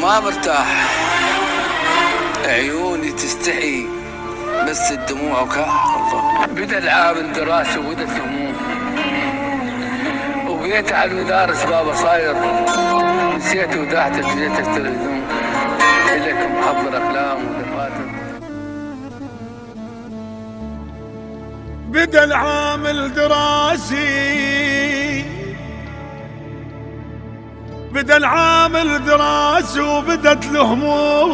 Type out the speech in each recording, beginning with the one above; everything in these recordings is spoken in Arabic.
ما مرتاح، عيوني تستحي بس الدموع وكاح. الله بدا العام الدراسة وبدت الهموم، وبقيت على المدارس بابا صاير، نسيت وداعت جيت التلفزيون إليك محضر أقلام ودفاتر. بدا العام الدراسي، بدا العام الدراسي وبدت الهموم،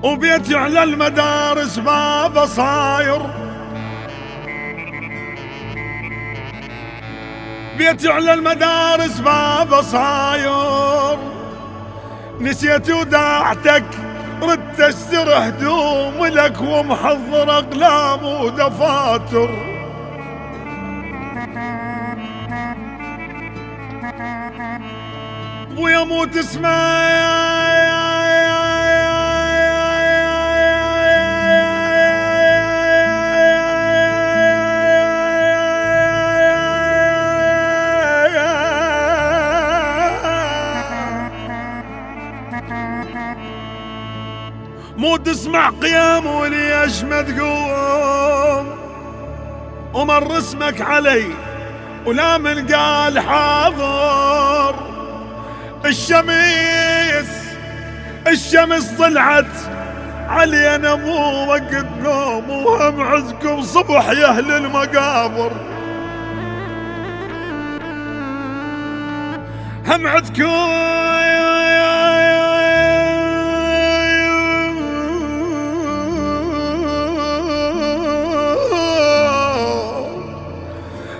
وبيتي على المدارس بابا صاير، بيتي على المدارس بابا صاير، نسيت وداعتك ردت اشتري هدوم لك ومحضر اقلام ودفاتر. ابويا مو تسمع مو تسمع قيام وليش ما تقوم، ومر اسمك علي ولا من قال حاضر. الشمس طلعت علي انا مو وقت نوم، وهم عزكم صبح يا اهل المقابر، هم عدكم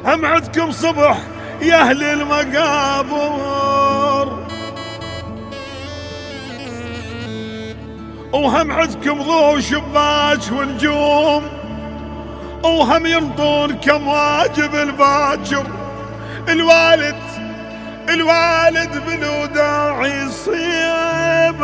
هم عدكم صبح يا اهل المقابر، وهم عدكم ضوء شباك ونجوم، وهم ينطون كمواجب الباكر. الوالد بالوداع يصيب،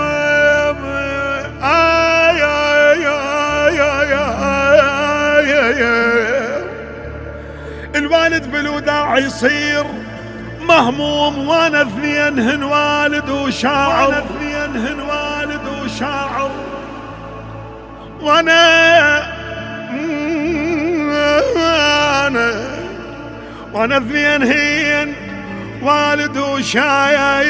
الوالد بالوداع يصير مهموم، وانا اثنينهن والد وشاعر، وانا اثنينهن والد وشايع.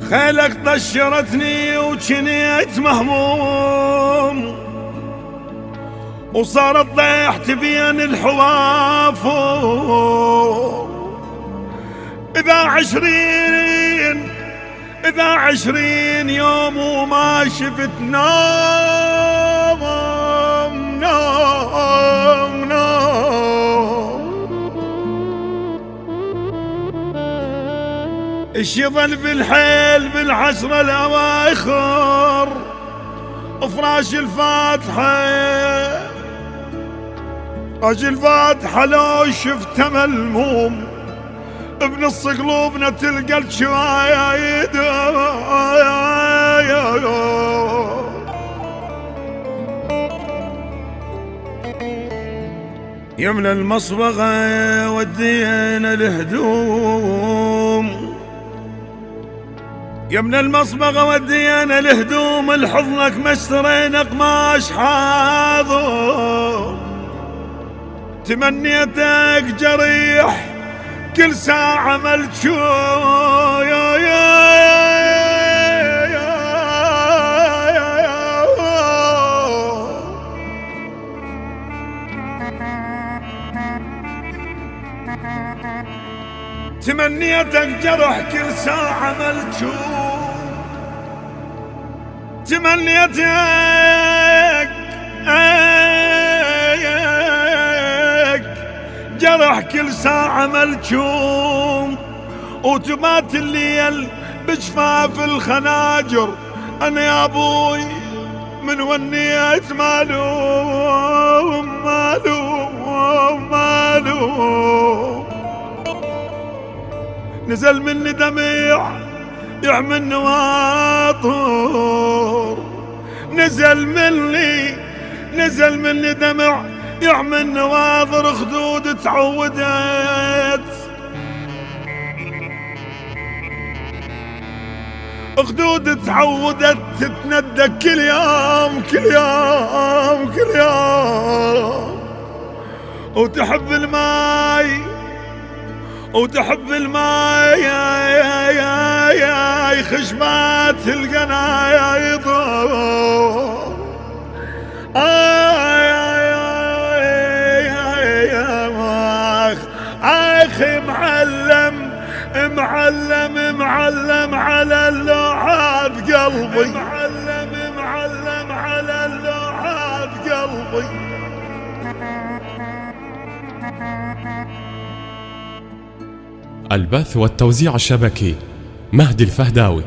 خيلك طشرتني وجنيت مهموم، وصارت طيحت بين الحوافر. إذا عشرين يوم وما شفت نوم. ايش يظل بالحيل بالعشرة الأواخر، فراش الفاتحة لو شفته ملموم، بنص قلوبنا تلقى الشوايد. يملى المصبغة ودينا الهدوم، يمنى المصبغة ودينا الهدوم، لحضنك ما اشترينا قماش حاضر. تمنيتك جريح كل ساعة ملجوع، تمنيتك جرح كل ساعة ملجوع، تمنيتك جرح كل ساعة ملجوم، وتبات الليل بجفاف الخناجر. أنا يا أبوي من ونيت مالوم نزل مني دميع يعمل نواطر، نزل مني دمع يعمل نواظر خدود تعودت، خدود تعودت تتندى كل يوم كل يوم كل يوم، وتحب الماي وتحب الماي يا خشمات القنايا يضر اخي معلم على اللوحات قلبي، معلم على اللوحات قلبي. البث والتوزيع الشبكي مهدي الفهداوي.